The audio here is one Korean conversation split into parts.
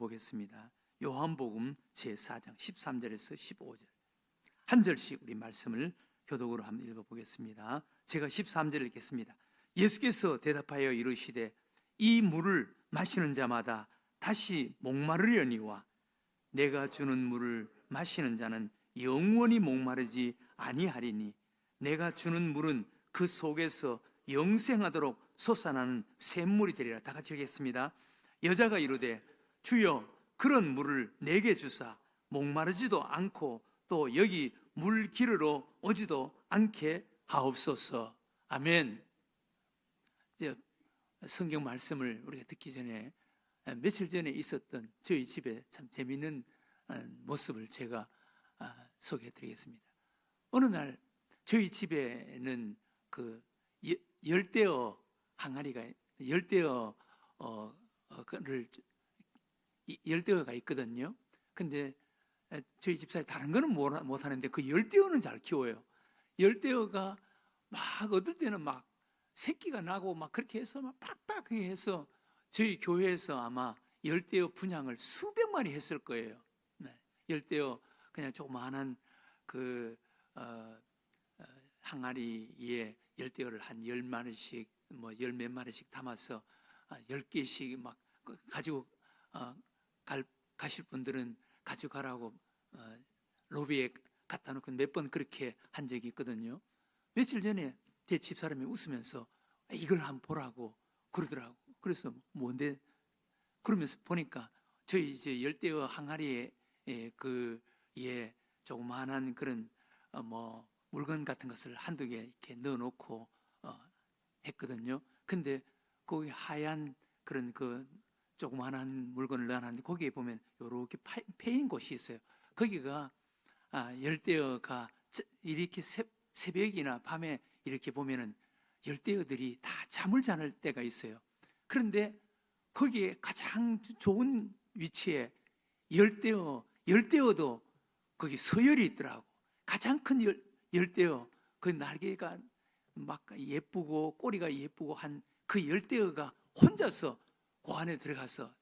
읽어보겠습니다. 요한복음 제4장 13절에서 15절 한 절씩 우리 말씀을 교독으로 한번 읽어보겠습니다. 제가 13절 읽겠습니다. 예수께서 대답하여 이르시되 이 물을 마시는 자마다 다시 목마르려니와 내가 주는 물을 마시는 자는 영원히 목마르지 아니하리니 내가 주는 물은 그 속에서 영생하도록 솟아나는 샘물이 되리라. 다 같이 읽겠습니다. 여자가 이르되 주여 그런 물을 내게 주사 목마르지도 않고 또 여기 물 기르러 오지도 않게 하옵소서. 아멘. 이제 성경 말씀을 우리가 듣기 전에 며칠 전에 있었던 저희 집에 참 재미있는 모습을 제가 소개해 드리겠습니다. 어느 날 저희 집에는 그 열대어 항아리가 열대어가 있거든요. 근데 저희 집사람이 다른 거는 못 하는데 그 열대어는 잘 키워요. 열대어가 막 어떨 때는 막 새끼가 나고 막 그렇게 해서 막 팍팍하게 해서 저희 교회에서 아마 열대어 분양을 수백 마리 했을 거예요. 네. 열대어 그냥 조그마한 그 항아리에 열대어를 한 10마리씩 뭐 10몇 마리씩 담아서 10개씩 막 가지고 가실 분들은 가져가라고 로비에 갖다 놓고 몇 번 그렇게 한 적이 있거든요. 며칠 전에 제 집사람이 웃으면서 이걸 한번 보라고 그러더라고. 그래서 뭔데? 그러면서 보니까 저희 이제 열대어 항아리에 조그마한 그런 뭐 물건 같은 것을 한두 개 이렇게 넣어놓고 했거든요. 근데 거기 하얀 그런 그 조그마한 물건을 넣어놨는데 거기에 보면 이렇게 패인 곳이 있어요. 거기가 열대어가 이렇게 새벽이나 밤에 이렇게 보면은 열대어들이 다 잠을 자는 때가 있어요. 그런데 거기에 가장 좋은 위치에 열대어도 거기 서열이 있더라고. 가장 큰 열대어, 그 날개가 막 예쁘고 꼬리가 예쁘고 한 그 열대어가 혼자서 그 안에 들어가서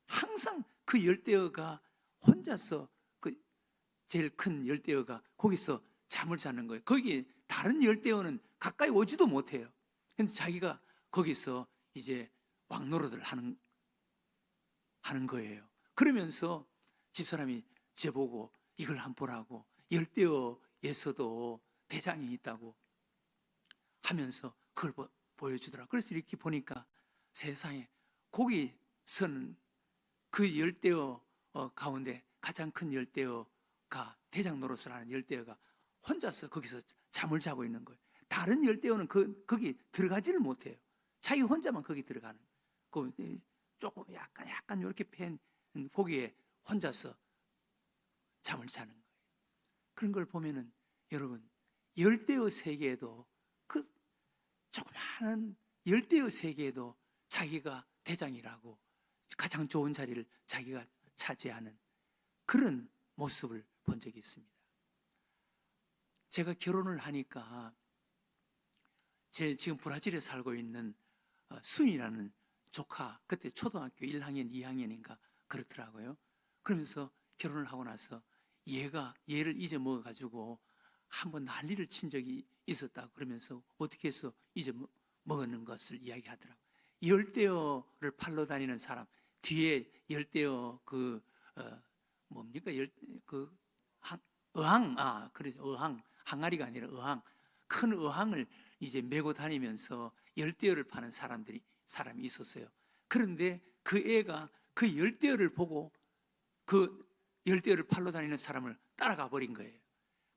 항상 그 열대어가 혼자서 그 제일 큰 열대어가 거기서 잠을 자는 거예요. 거기 다른 열대어는 가까이 오지도 못해요. 근데 자기가 거기서 이제 왕노릇을 하는 거예요. 그러면서 집사람이 저보고 이걸 한번 보라고, 열대어에서도 대장이 있다고 하면서 그걸 보여주더라고요. 그래서 이렇게 보니까 세상에 거기 선 그 열대어 가운데 가장 큰 열대어가, 대장 노릇을 하는 열대어가 혼자서 거기서 잠을 자고 있는 거예요. 다른 열대어는 거기 들어가지를 못해요. 자기 혼자만 거기 들어가는 거예요. 조금 약간 이렇게 팬 거기에 혼자서 잠을 자는 거예요. 그런 걸 보면은 여러분, 열대어 세계에도 그 조그마한 열대어 세계에도 자기가 대장이라고 가장 좋은 자리를 자기가 차지하는 그런 모습을 본 적이 있습니다. 제가 결혼을 하니까 지금 브라질에 살고 있는 순이라는 조카, 그때 초등학교 1학년, 2학년인가 그렇더라고요. 그러면서 결혼을 하고 나서 얘를 잊어먹어가지고 한번 난리를 친 적이 있었다고 그러면서 어떻게 해서 잊어먹었는 것을 이야기하더라고요. 열대어를 팔러 다니는 사람, 뒤에 열대어 어항, 항아리가 아니라 어항, 큰 어항을 이제 메고 다니면서 열대어를 파는 사람이 있었어요. 그런데 그 애가 그 열대어를 보고 그 열대어를 팔러 다니는 사람을 따라가 버린 거예요.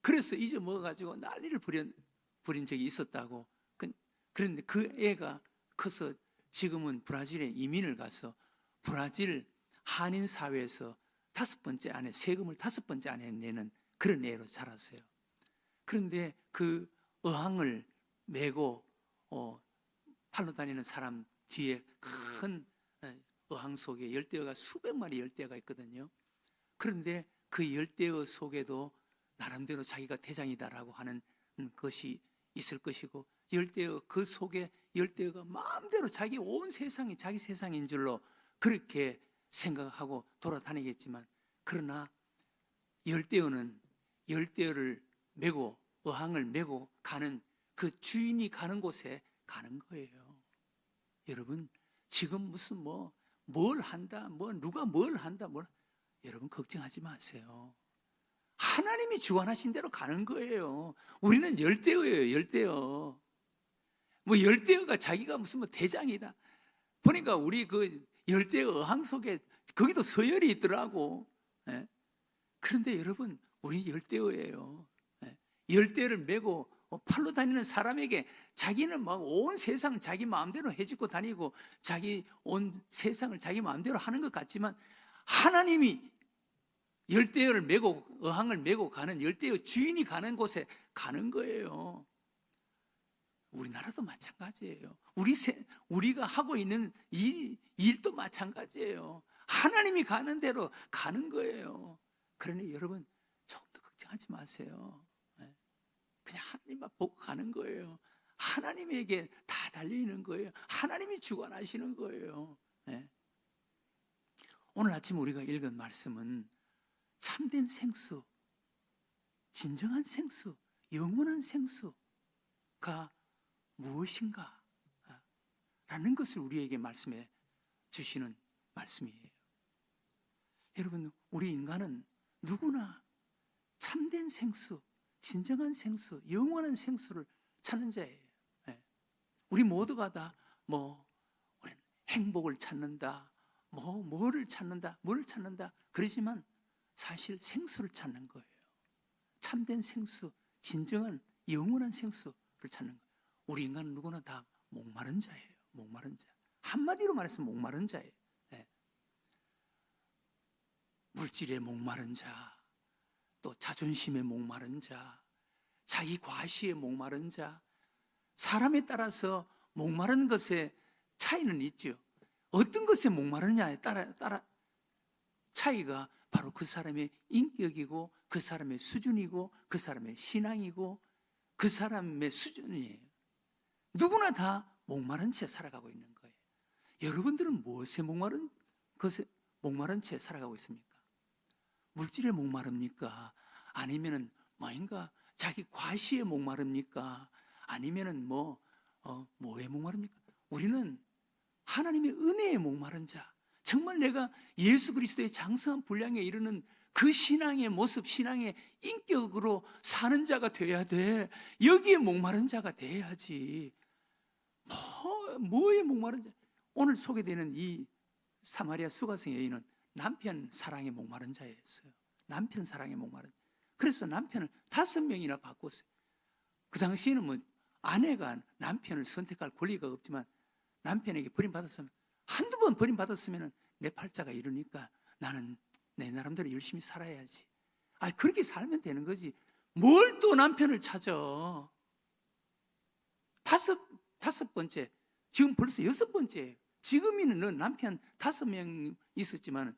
그래서 잊어먹어가지고 난리를 부린 적이 있었다고. 그런데 그 애가 커서 지금은 브라질에 이민을 가서 브라질 한인 사회에서 5번째 안에 세금을 5번째 안에 내는 그런 애로 자랐어요. 그런데 그 어항을 메고 팔러 다니는 사람 뒤에 큰 어항 속에 열대어가 수백 마리 열대어가 있거든요. 그런데 그 열대어 속에도 나름대로 자기가 대장이다라고 하는 것이 있을 것이고, 그 속에 열대어가 마음대로 자기 온 세상이 자기 세상인 줄로 그렇게 생각하고 돌아다니겠지만, 그러나 열대어는 열대어를 메고 어항을 메고 가는 그 주인이 가는 곳에 가는 거예요. 여러분, 지금 무슨 뭘 한다, 누가 뭘 한다, 여러분 걱정하지 마세요. 하나님이 주관하신 대로 가는 거예요. 우리는 열대어예요, 열대어. 열대어가 자기가 무슨 대장이다. 보니까 우리 그 열대어 어항 속에 거기도 서열이 있더라고. 예? 그런데 여러분, 우리 열대어예요. 예? 열대어를 메고 팔로 다니는 사람에게 자기는 막 온 세상 자기 마음대로 해주고 다니고 자기 온 세상을 자기 마음대로 하는 것 같지만, 하나님이 열대어를 메고 어항을 메고 가는 열대어 주인이 가는 곳에 가는 거예요. 우리나라도 마찬가지예요. 우리가 하고 있는 이 일도 마찬가지예요. 하나님이 가는 대로 가는 거예요. 그러니 여러분, 조금 더 걱정하지 마세요. 그냥 하나님만 보고 가는 거예요. 하나님에게 다 달려있는 거예요. 하나님이 주관하시는 거예요. 오늘 아침 우리가 읽은 말씀은 참된 생수, 진정한 생수, 영원한 생수가 무엇인가 라는 것을 우리에게 말씀해 주시는 말씀이에요. 여러분, 우리 인간은 누구나 참된 생수, 진정한 생수, 영원한 생수를 찾는 자예요. 우리 모두가 다 우리는 행복을 찾는다, 뭐를 찾는다, 그러지만 사실 생수를 찾는 거예요. 참된 생수, 진정한 영원한 생수를 찾는 거예요. 우리 인간은 누구나 다 목마른 자예요. 목마른 자. 한마디로 말해서 목마른 자예요. 물질에 목마른 자, 또 자존심에 목마른 자, 자기 과시에 목마른 자. 사람에 따라서 목마른 것에 차이는 있죠. 어떤 것에 목마르냐에 따라 차이가 바로 그 사람의 인격이고 그 사람의 수준이고 그 사람의 신앙이고 그 사람의 수준이에요. 누구나 다 목마른 채 살아가고 있는 거예요. 여러분들은 무엇에 목마른 채 살아가고 있습니까? 물질에 목마릅니까? 아니면은 뭐인가 자기 과시에 목마릅니까? 아니면은 뭐에 목마릅니까? 우리는 하나님의 은혜에 목마른 자, 정말 내가 예수 그리스도의 장성한 분량에 이르는 그 신앙의 모습, 신앙의 인격으로 사는 자가 돼야 돼. 여기에 목마른 자가 돼야지. 뭐에 목마른 자? 오늘 소개되는 이 사마리아 수가성 여인은 남편 사랑에 목마른 자였어요. 남편 사랑에 목마른. 그래서 남편을 5명이나 바꿨어요. 그 당시에는 아내가 남편을 선택할 권리가 없지만 남편에게 버림받았으면, 한두 번 버림받았으면 내 팔자가 이러니까 나는 내 나름대로 열심히 살아야지. 그렇게 살면 되는 거지. 뭘 또 남편을 찾아. 다섯 번째, 지금 벌써 6번째. 지금이는 남편 5명 있었지만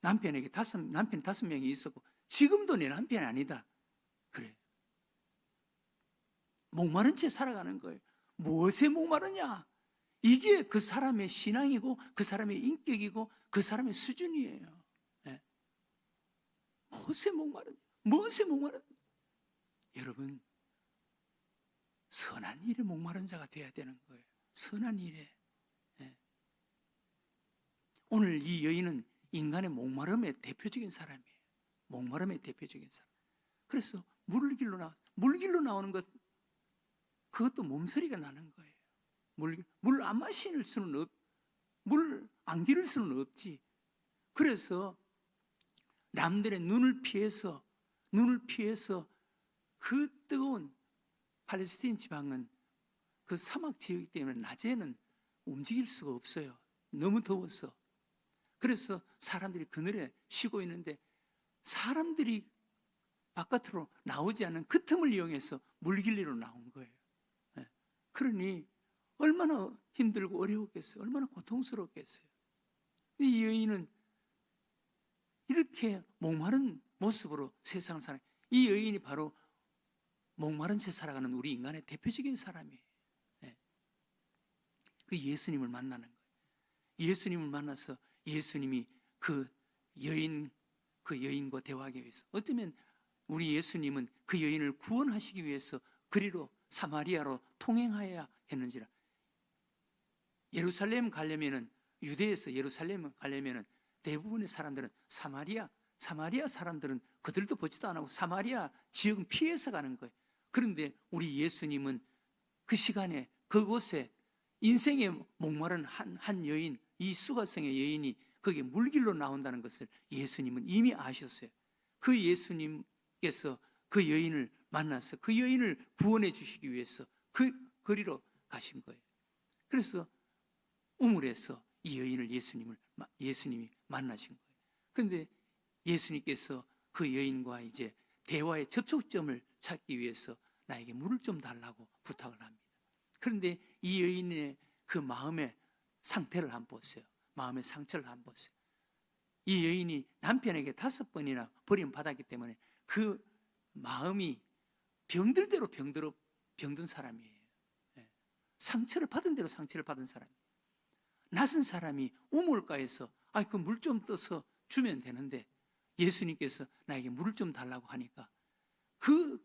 남편에게 남편 5명이 있었고 지금도 내 남편이 아니다. 그래. 목마른 채 살아가는 거예요. 무엇에 목마르냐? 이게 그 사람의 신앙이고 그 사람의 인격이고 그 사람의 수준이에요. 무엇에 목마르냐? 무엇에 목마르냐? 여러분, 선한 일에 목마른 자가 돼야 되는 거예요. 선한 일에. 오늘 이 여인은 인간의 목마름의 대표적인 사람이에요. 목마름의 대표적인 사람. 그래서 물길로 나오는 것, 그것도 몸서리가 나는 거예요. 물 안 마실 수는 물 안 기를 수는 없지. 그래서 남들의 눈을 피해서 그 뜨거운 팔레스타인 지방은 그 사막 지역이기 때문에 낮에는 움직일 수가 없어요. 너무 더워서. 그래서 사람들이 그늘에 쉬고 있는데 사람들이 바깥으로 나오지 않는 그 틈을 이용해서 물길리로 나온 거예요. 그러니 얼마나 힘들고 어려웠겠어요. 얼마나 고통스럽겠어요. 이 여인은 이렇게 목마른 모습으로 세상을 살아요. 이 여인이 바로 목마른 채 살아가는 우리 인간의 대표적인 사람이에요. 그 예수님을 만나는 거예요. 예수님을 만나서 예수님이 그 여인과 대화하기 위해서, 어쩌면 우리 예수님은 그 여인을 구원하시기 위해서 그리로 사마리아로 통행하여야 했는지라. 예루살렘 가려면은, 유대에서 예루살렘 가려면은 대부분의 사람들은 사마리아 사람들은 그들도 보지도 않고 사마리아 지역은 피해서 가는 거예요. 그런데 우리 예수님은 그 시간에 그곳에 인생에 목마른 한 여인, 이 수가성의 여인이 거기에 물길로 나온다는 것을 예수님은 이미 아셨어요. 그 예수님께서 그 여인을 만나서 그 여인을 구원해 주시기 위해서 그 거리로 가신 거예요. 그래서 우물에서 이 여인을 예수님이 만나신 거예요. 그런데 예수님께서 그 여인과 이제 대화의 접촉점을 찾기 위해서 나에게 물을 좀 달라고 부탁을 합니다. 그런데 이 여인의 그 마음의 상태를 한번 보세요. 마음의 상처를 한번 보세요. 이 여인이 남편에게 5번이나 버림받았기 때문에 그 마음이 병들 대로 병든 사람이에요. 상처를 받은 대로 상처를 받은 사람이에요. 낯선 사람이 우물가에서 그 물 좀 떠서 주면 되는데 예수님께서 나에게 물을 좀 달라고 하니까 그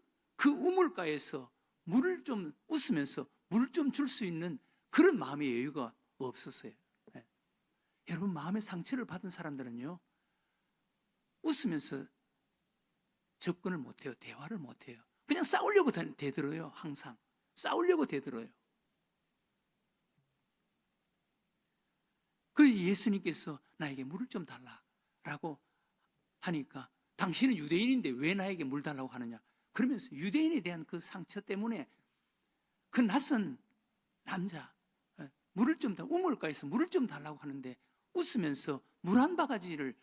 우물가에서 물을 좀 웃으면서 물을 좀 줄 수 있는 그런 마음의 여유가 없었어요. 여러분, 마음의 상처를 받은 사람들은요, 웃으면서 접근을 못해요. 대화를 못해요. 그냥 싸우려고 대들어요. 항상 싸우려고 대들어요. 그 예수님께서 나에게 물을 좀 달라라고 하니까, 당신은 유대인인데 왜 나에게 물 달라고 하느냐, 그러면서 유대인에 대한 그 상처 때문에 그 낯선 남자 물을 좀 우물가에서 물을 좀 달라고 하는데 웃으면서 물 한 바가지를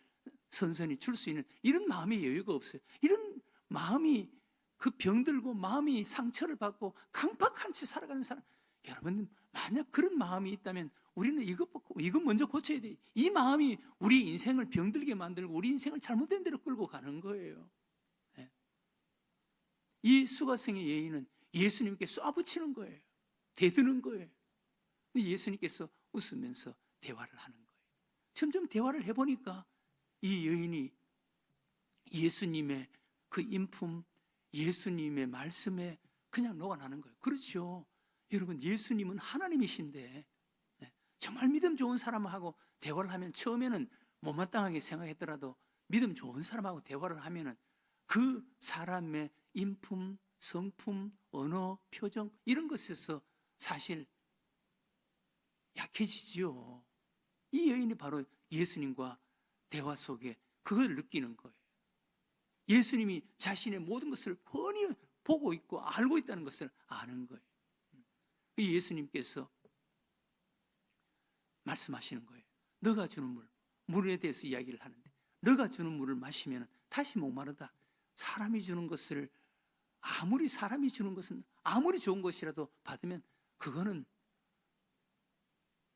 선선히 줄 수 있는 이런 마음의 여유가 없어요. 이런 마음이, 그 병들고 마음이 상처를 받고 강박한 채 살아가는 사람, 여러분, 만약 그런 마음이 있다면 우리는 이것 먼저 고쳐야 돼요. 이 마음이 우리 인생을 병들게 만들고 우리 인생을 잘못된 대로 끌고 가는 거예요. 이 수가성의 여인은 예수님께 쏴붙이는 거예요. 대드는 거예요. 예수님께서 웃으면서 대화를 하는 거예요. 점점 대화를 해보니까 이 여인이 예수님의 그 인품, 예수님의 말씀에 그냥 녹아나는 거예요. 그렇죠. 여러분, 예수님은 하나님이신데 정말 믿음 좋은 사람하고 대화를 하면 처음에는 못마땅하게 생각했더라도 믿음 좋은 사람하고 대화를 하면은 그 사람의 인품, 성품, 언어, 표정 이런 것에서 사실 약해지지요. 이 여인이 바로 예수님과 대화 속에 그걸 느끼는 거예요. 예수님이 자신의 모든 것을 뻔히 보고 있고 알고 있다는 것을 아는 거예요. 예수님께서 말씀하시는 거예요. 너가 주는 물에 대해서 이야기를 하는데, 너가 주는 물을 마시면 다시 목마르다. 사람이 주는 것을, 아무리 사람이 주는 것은 아무리 좋은 것이라도 받으면 그거는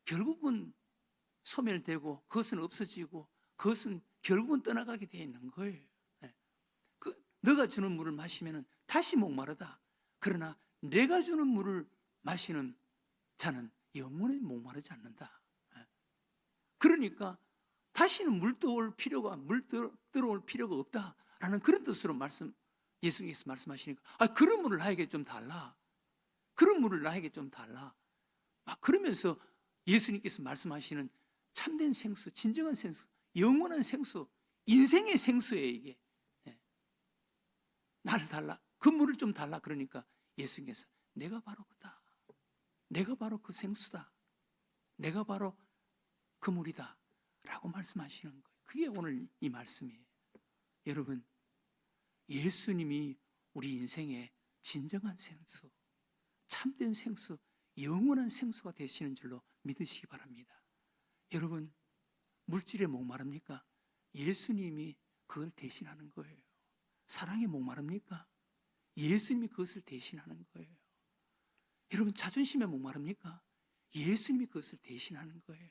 결국은 소멸되고 그것은 없어지고 그것은 결국은 떠나가게 되어 있는 거예요. 너가 주는 물을 마시면 다시 목마르다. 그러나 내가 주는 물을 마시는 자는 영원히 목마르지 않는다. 그러니까 다시는 물 들어올 필요가 없다라는 그런 뜻으로 예수님께서 말씀하시니까, 그런 물을 나에게 좀 달라. 그런 물을 나에게 좀 달라. 그러면서 예수님께서 말씀하시는 참된 생수, 진정한 생수, 영원한 생수, 인생의 생수예요, 이게. 나를 달라. 그 물을 좀 달라. 그러니까 예수님께서 내가 바로 그다. 내가 바로 그 생수다. 내가 바로 그 물이다. 라고 말씀하시는 거예요. 그게 오늘 이 말씀이에요. 여러분, 예수님이 우리 인생의 진정한 생수, 참된 생수, 영원한 생수가 되시는 줄로 믿으시기 바랍니다. 여러분, 물질에 목마릅니까? 예수님이 그걸 대신하는 거예요. 사랑에 목마릅니까? 예수님이 그것을 대신하는 거예요. 여러분, 자존심에 목마릅니까? 예수님이 그것을 대신하는 거예요.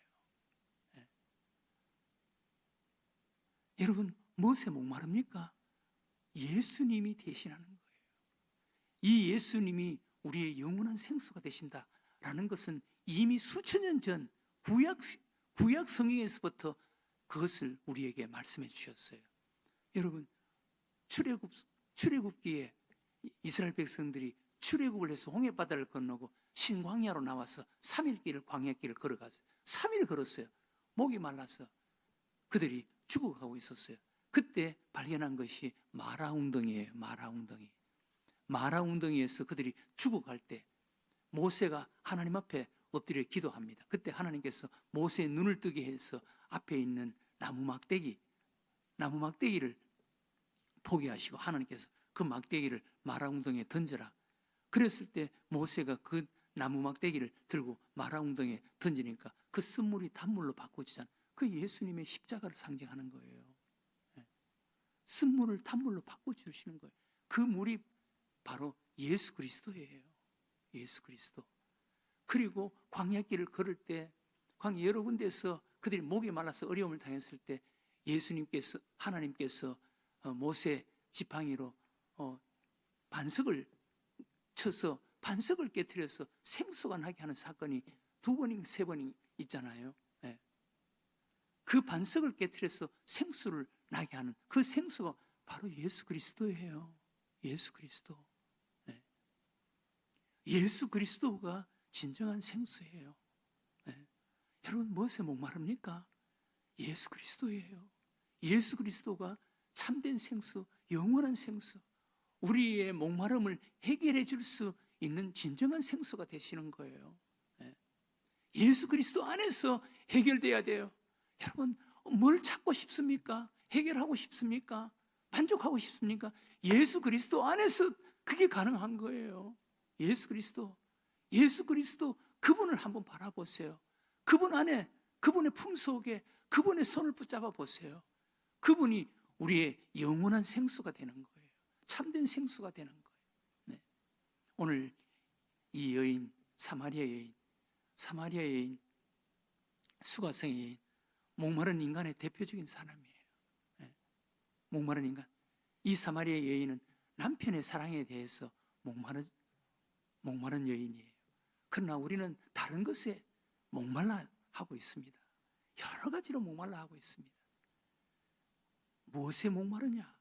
여러분, 무엇에 목마릅니까? 예수님이 대신하는 거예요. 이 예수님이 우리의 영원한 생수가 되신다라는 것은 이미 수천 년 전 구약 성경에서부터 그것을 우리에게 말씀해 주셨어요. 여러분, 출애굽기에 이스라엘 백성들이 출애굽을 해서 홍해바다를 건너고 신광야로 나와서 3일 길을 광야길을 걸어갔어요. 3일 걸었어요. 목이 말라서 그들이 죽어가고 있었어요. 그때 발견한 것이 마라 웅덩이에요. 마라 웅덩이. 마라 웅덩이에서 그들이 죽어갈 때 모세가 하나님 앞에 엎드려 기도합니다. 그때 하나님께서 모세의 눈을 뜨게 해서 앞에 있는 나무 막대기를 보게 하시고 하나님께서 그 막대기를 마라 웅덩이에 던져라. 그랬을 때 모세가 그 나무 막대기를 들고 마라 웅덩이에 던지니까 그 쓴물이 단물로 바꿔지잖아요. 그 예수님의 십자가를 상징하는 거예요. 쓴물을 단물로 바꿔주시는 거예요. 그 물이 바로 예수 그리스도예요. 예수 그리스도. 그리고 광야길을 걸을 때 광야 여러 군데에서 그들이 목이 말라서 어려움을 당했을 때 하나님께서 모세 지팡이로 반석을 쳐서 반석을 깨트려서 생수가 나게 하는 사건이 2번인가 3번이 있잖아요. 네. 그 반석을 깨트려서 생수를 나게 하는 그 생수가 바로 예수 그리스도예요. 예수 그리스도. 네. 예수 그리스도가 진정한 생수예요. 네. 여러분, 무엇에 목마릅니까? 예수 그리스도예요. 예수 그리스도가 참된 생수, 영원한 생수, 우리의 목마름을 해결해 줄 수 있는 진정한 생수가 되시는 거예요. 네. 예수 그리스도 안에서 해결돼야 돼요. 여러분, 뭘 찾고 싶습니까? 해결하고 싶습니까? 만족하고 싶습니까? 예수 그리스도 안에서 그게 가능한 거예요. 예수 그리스도 그분을 한번 바라보세요. 그분 안에, 그분의 품속에 그분의 손을 붙잡아 보세요. 그분이 우리의 영원한 생수가 되는 거예요. 참된 생수가 되는 거예요. 네. 오늘 이 여인, 사마리아 여인, 수가성의 여인, 목마른 인간의 대표적인 사람이에요. 네. 목마른 인간. 이 사마리아 여인은 남편의 사랑에 대해서 목마른 여인이에요. 그러나 우리는 다른 것에 목말라 하고 있습니다. 여러 가지로 목말라 하고 있습니다. 무엇에 목마르냐?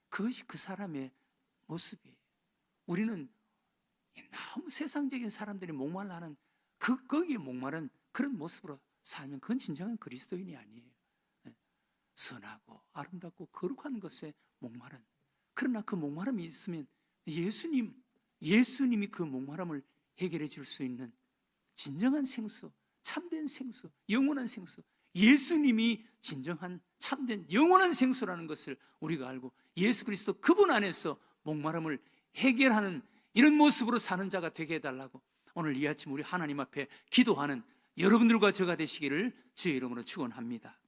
그것이 그 사람의 모습이에요. 우리는 너무 세상적인 사람들이 목말라 하는 거기에 목마른 그런 모습으로 살면 그건 진정한 그리스도인이 아니에요. 선하고 아름답고 거룩한 것에 목마른. 그러나 그 목마름이 있으면 예수님이 그 목마름을 해결해 줄 수 있는 진정한 생수, 참된 생수, 영원한 생수, 예수님이 진정한 참된 영원한 생수라는 것을 우리가 알고 예수 그리스도 그분 안에서 목마름을 해결하는 이런 모습으로 사는 자가 되게 해달라고 오늘 이 아침 우리 하나님 앞에 기도하는 여러분들과 저가 되시기를 주의 이름으로 축원합니다.